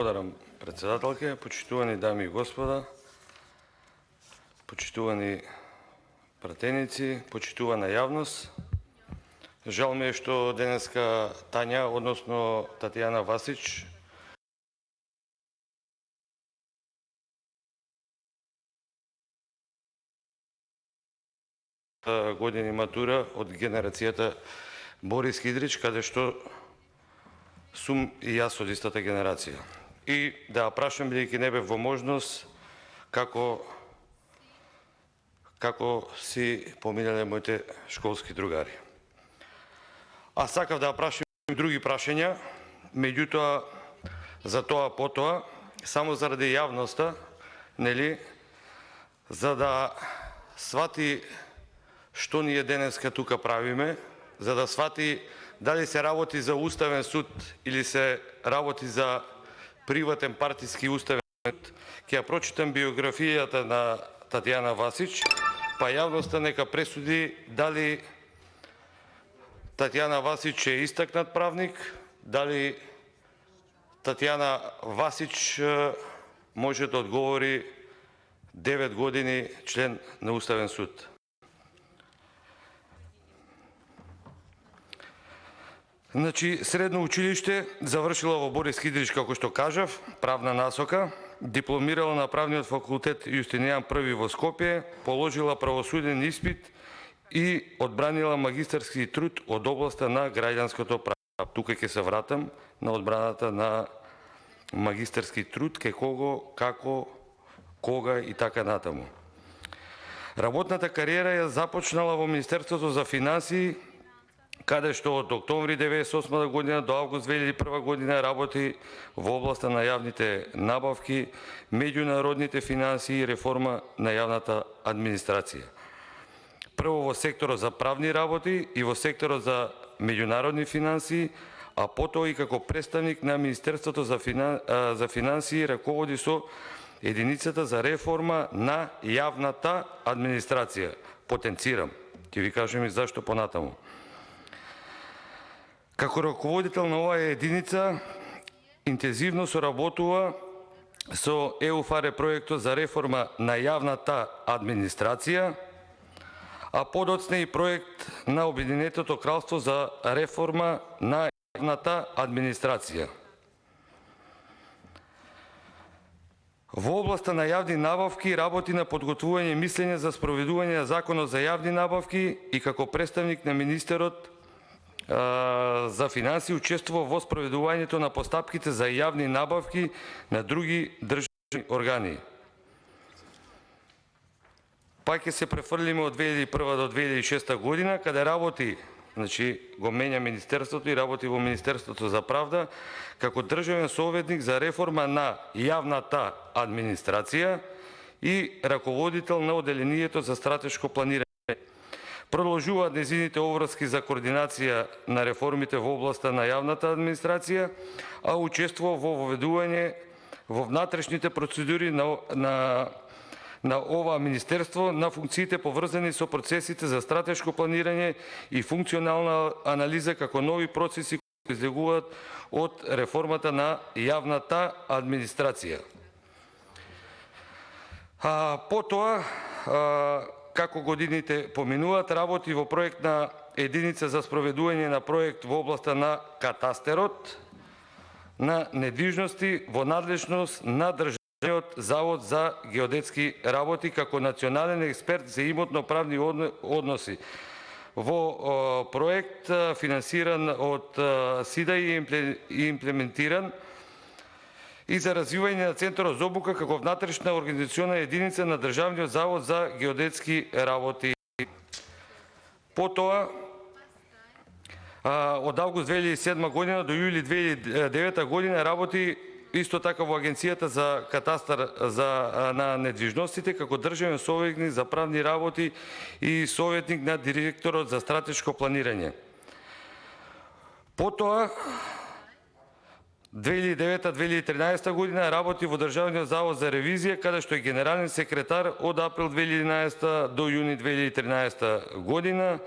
Благодарам, председателке, почитувани дами и господа, почитувани пратеници, почитувана јавност. Жал ми е што денеска Тања, односно Татјана Васич, години матура од генерацијата Борис Кидрич, каде што сум и јас од истата генерација. И да ја прашам, бидејќи не бев во можност, како си поминале моите школски другари. А сакав да ја прашам и други прашања, меѓутоа за тоа потоа, само заради јавноста, нели, за да свати што ние денеска тука правиме, за да свати дали се работи за Уставен суд или се работи за приватен партиски уставен суд. Ќе ја прочитам биографијата на Татјана Васич, па јавноста нека пресуди дали Татјана Васич е истакнат правник, дали Татјана Васич може да одговори 9 години член на Уставен суд. Значи, средно училиште завршила во Борис Кидрич, како што кажав, правна насока, дипломирала на правниот факултет Јустинијан I во Скопје, положила правосуден испит и одбранила магистарски труд од областа на граѓанското право. Тука ќе се вратам на одбраната на магистарски труд, кај кого, како, кога и така натаму. Работната кариера ја започнала во Министерството за финансии, каде што од октомври 1998 година до август 2001 година работи во областа на јавните набавки, меѓународните финансии и реформа на јавната администрација. Прво во секторот за правни работи и во секторот за меѓународни финансии, а потоа и како представник на Министерството за финансии раководи со единицата за реформа на јавната администрација. Потенцирам. Ќе ви кажем и зашто понатаму. Како раководител на оваа единица, интензивно соработува со ЕУФАРЕ проектот за реформа на јавната администрација, а подоцна и проект на Обединетото кралство за реформа на јавната администрација. Во областа на јавни набавки работи на подготвување мислење за спроведување на законот за јавни набавки и како представник на министерот за финансии учествува во спроведувањето на постапките за јавни набавки на други државни органи. Па ќе се префрлиме од 2001 до 2006 година, каде работи, значи го менја Министерството и работи во Министерството за правда, како државен советник за реформа на јавната администрација и раководител на Оделението за стратешко планирање. Продолжуваат незините обврски за координација на реформите во областа на јавната администрација, а учествува во воведување во внатрешните процедури на ова министерство на функциите поврзани со процесите за стратешко планирање и функционална анализа како нови процеси кои излегуваат од реформата на јавната администрација. Потоа, како годините поминуваат, работи во проект на единица за спроведување на проект во областа на катастерот на недвижности во надлежност на Државниот завод за геодетски работи како национален експерт за имотно-правни односи. Во проект финансиран од СИДА и имплементиран и за развивање на Центарот за обука како внатрешна организациона единица на Државниот завод за геодетски работи. Потоа, од август 2007 година до јули 2009 година работи исто така во Агенцијата за катастар на недвижностите како државен советник за правни работи и советник на директорот за стратешко планирање. Потоа, 2009-2013 година работи во Државниот завод за ревизија, каде што е генерален секретар од април 2011 до јуни 2013 година.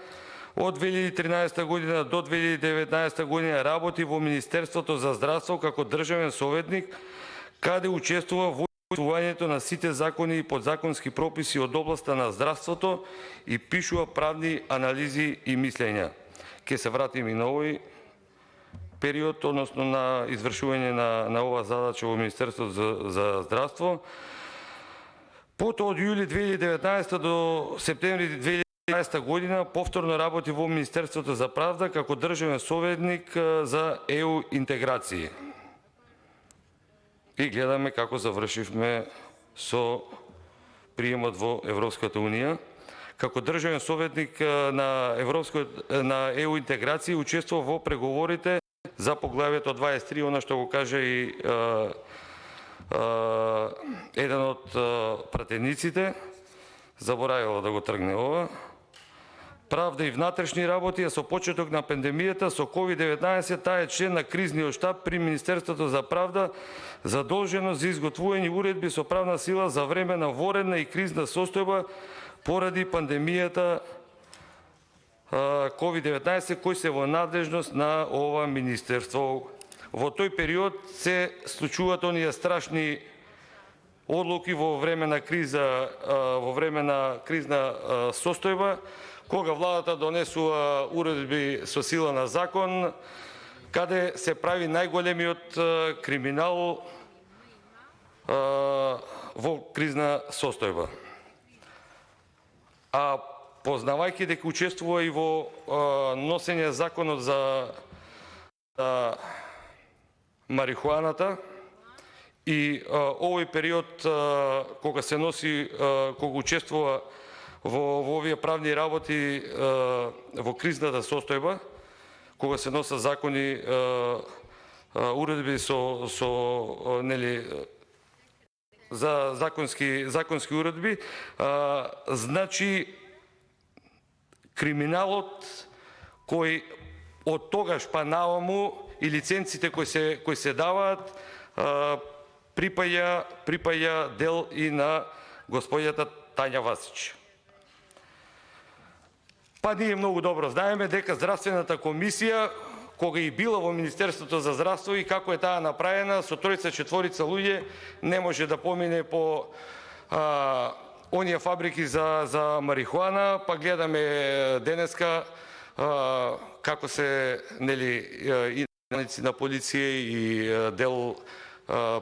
Од 2013 година до 2019 година работи во Министерството за здравство како државен советник каде учествува во изготвувањето на сите закони и подзаконски прописи од областа на здравството и пишува правни анализи и мислења. Ке се вратим и на овој период, односно на извршување на ова задача во Министерството за здравство. Потоа од јули 2019 до септември 2020 година повторно работи во Министерството за правда како државен советник за ЕУ интеграции. И гледаме како завршивме со приемот во Европската Унија. Како државен советник на ЕУ интеграции учествува во преговорите за поглавието 23, она што го кажа и еден од пратениците, заборавила да го тргне ова. Правда и внатрешни работи, а со почеток на пандемијата со COVID-19 таа е член на кризниот штаб при Министерството за правда, задолжено за изготвување уредби со правна сила за време на воредна и кризна состојба поради пандемијата COVID-19, кој се во надлежност на ова министерство. Во тој период се случуваат оние страшни одлуки во време на кризна состојба, кога владата донесува уредби со сила на закон, каде се прави најголемиот криминал во кризна состојба. А познавајќи дека учествува и во носење законот за марихуаната и овој период кога се носи, кога учествува во овие правни работи во кризната состојба, кога се носат закони, уредби со нели за законски уредби, значи криминалот кој од тогаш па нааму и лиценците кои се даваат припаја дел и на господјата Тања Васич. Па ние многу добро знаеме дека здравствената комисија, кога и била во Министерството за здравство и како е таа направена, со тројца-четворица луѓе не може да помине по оние фабрики за марихуана, па гледаме денеска како се нели и на полиција и дел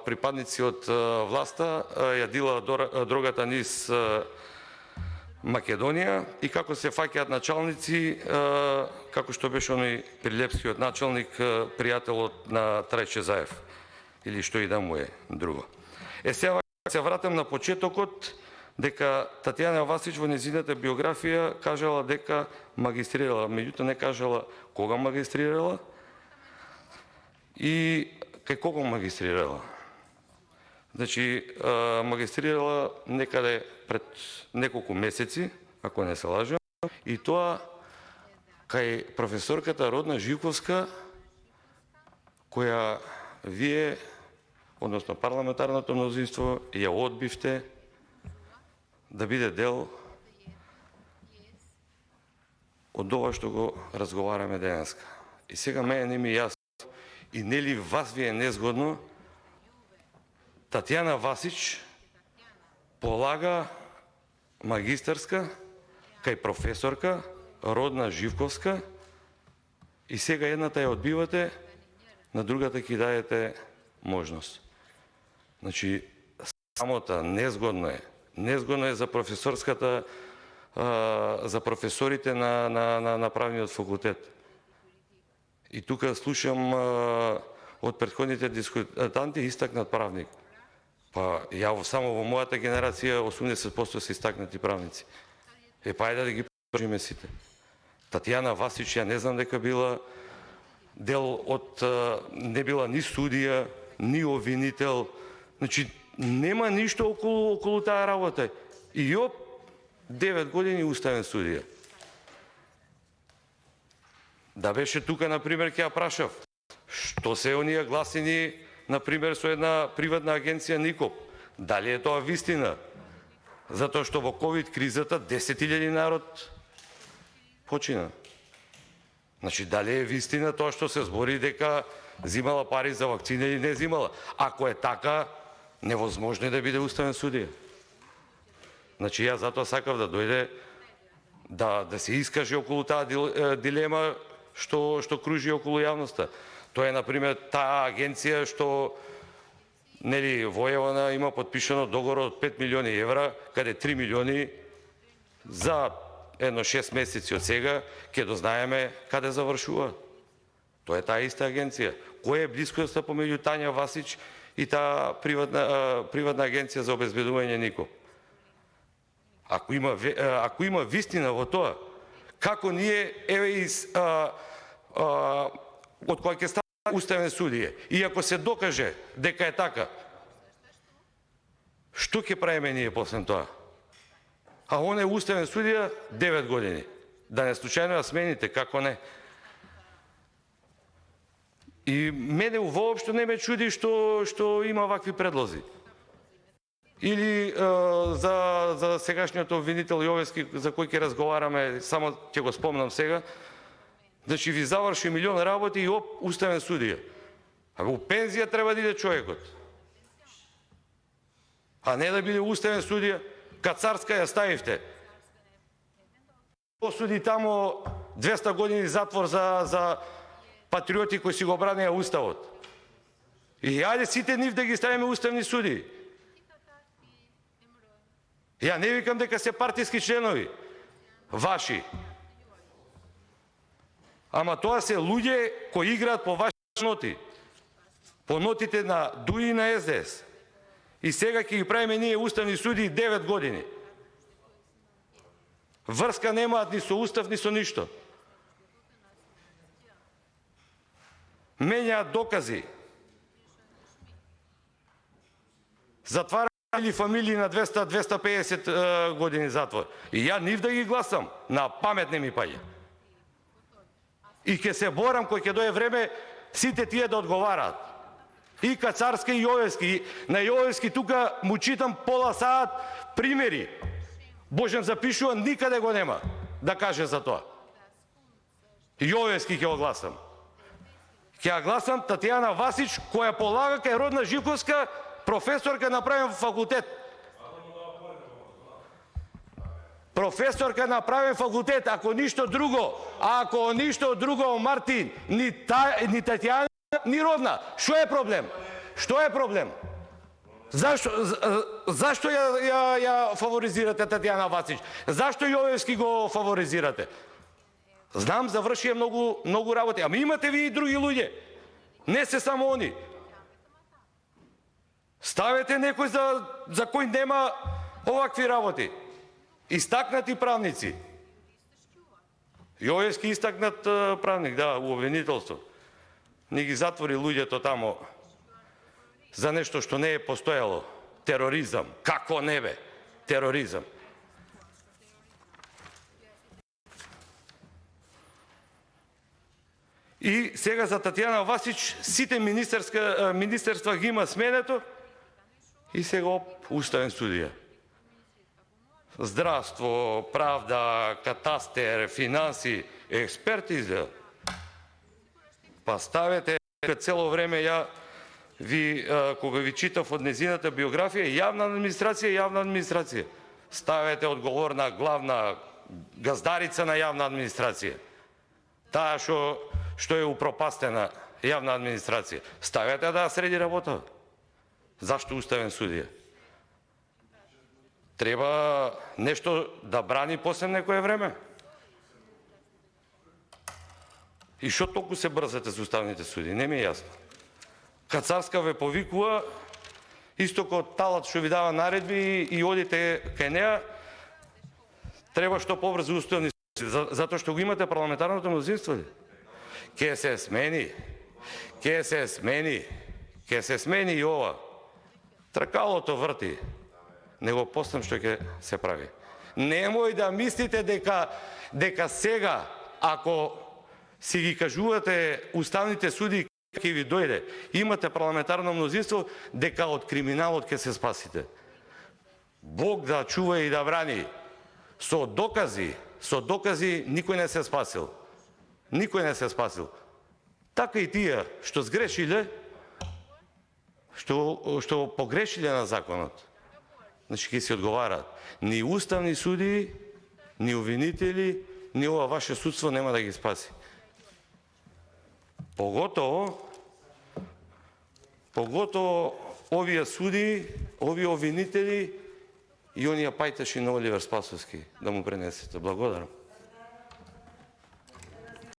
припадници од власта ја дила дрогата низ Македонија и како се фаќаат началници, како што беше оној прилепскиот началник, пријателот на Трајче Заев, или што и да му е друго. Сега се вратам на почетокот, дека Татјана Васич во незината биографија кажала дека магистрирала, меѓутоа не кажала кога магистрирала и кај кого магистрирала. Значи, магистрирала некаде пред неколку месеци, ако не се лажам, и тоа кај професорката Родна Живковска, која вие, односно парламентарното мнозинство, ја одбивте да биде дел од ова што го разговараме денеска. И сега мене не ми јасно, и нели вас ви е незгодно, Татјана Васич полага магистарска кај професорка Родна Живковска и сега едната ја одбивате, на другата ќе даете можност. Значи, самота незгодно е. Незгодно е за професорската, за професорите на правниот факултет. И тука слушам од претходните дискутанти истакнат правник. Па ја само во мојата генерација 80% се истакнати правници. Па ајде да ги продолжиме сите. Татјана Васич, ја не знам дека била дел од, не била ни судија, ни обвинител. Значи, нема ништо околу таа работа. И Јоп 9 години уставен судија. Да беше тука, например, ќе ја прашав, што се оние гласини, например, со една приватна агенција Никоп? Дали е тоа вистина? Затоа што во ковид кризата 10.000 народ почина. Значи, дали е вистина тоа што се збори дека зимала пари за вакцина или не зимала? Ако е така, Невозможно е да биде уставен судија. Значи, јас затоа сакав да дојде да се искаже околу таа дилема што кружи околу јавноста. Тоа е, например, таа агенција што нели Воевана има подпишано договор од 5 милиони евра, каде 3 милиони за едно 6 месеци од сега ќе дознаеме каде завршува. Тоа е таа иста агенција. Која е блискоста помеѓу Тања Васич и таа приватна агенција за обезбедување НИКО? Ако има вистина во тоа, како ние од која ќе стане уставен судија, и ако се докаже дека е така, што ќе правиме ние после тоа? А он е уставен судија 9 години. Да не случајно ја смените, како не? И мене воопшто не ме чуди што има вакви предлози. Или за сегашниот обвинител Јовевски, за кој ќе разговараме, само ќе го спомнам сега. Значи, ви заврши милион работи и уставен судија. А во пензија треба да иде човекот. А не да биде уставен судија. Кацарска ја ставивте. Осуди тамо 200 години затвор за патриоти кои си го бранеа уставот. И ајде сите нив да ги ставиме уставни судии. Ја не викам дека се партиски членови, ваши. Ама тоа се луѓе кои играат по ваши ноти. По нотите на ДУИ и на СДС. И сега ќе ги правиме ние уставни судии 9 години. Врска немаат ни со устав, ни со ништо. Менјаат докази. Затвараат или фамилии на 200-250 години затвор. И ја нив да ги гласам, на памет не ми паѓа. И ќе се борам кој ќе дое време сите тие да одговараат. И Кацарски и Јовевски. На Јовевски тука му читам пола саат примери. Божем запишува, никаде го нема да каже за тоа. Јовевски ќе го гласам. Ќе ја гласам Татјана Васич, која полага кај Родна Живковска, професорка на правен факултет. Професорка на правен факултет, ако ништо друго, Мартин, ни Татјана, ни Родна. Што е проблем? Што е проблем? Зашто ја фаворизирате Татјана Васич? Зашто Јовевски го фаворизирате? Знам, завршија многу работи, ама имате ви и други луѓе. Не се само они. Ставете некој за кој нема овакви работи. Истакнати правници. Јовевски истакнат правник, да, у обвинителство. Не ги затвори луѓето тамо за нешто што не е постоело. Тероризам. Како не бе? Тероризам. И сега за Татјана Васич сите министерства ги има сменето и сега уставен судија. Здравство, правда, катастер, финанси, експерти изгледа. Па ставете цело време кога ви читав од незината биографија, јавна администрација. Ставете одговорна главна газдарица на јавна администрација. Таа што е упропастена јавна администрација. Ставете да среди работа. Зашто уставен судија? Треба нешто да брани после некое време. И што толку се брзате за уставните суди? Не ми е јасно. Кацарска ве повикува, исто како Талат што ви дава наредби и одите кај неа, треба што побрзо уставни суди, затоа што го имате парламентарното мнозинство ли? Ке се смени и ова. Тркалото врти. Не го постам што ќе се прави. Немој да мислите дека сега, ако си ги кажувате уставните суди ќе ви дојде, имате парламентарно мнозинство, дека од криминалот ќе се спасите. Бог да чува и да брани. Со докази никој не се спасил. Никој не се спасил. Така и тие што сгрешиле, што погрешиле на законот, значи ќе се одговараат. Ни уставни судии, ни обвинители, ни ова ваше судство нема да ги спаси. Поготово овие судии, овие обвинители и оние пајташи на Оливер Спасовски да му пренесете. Благодарам.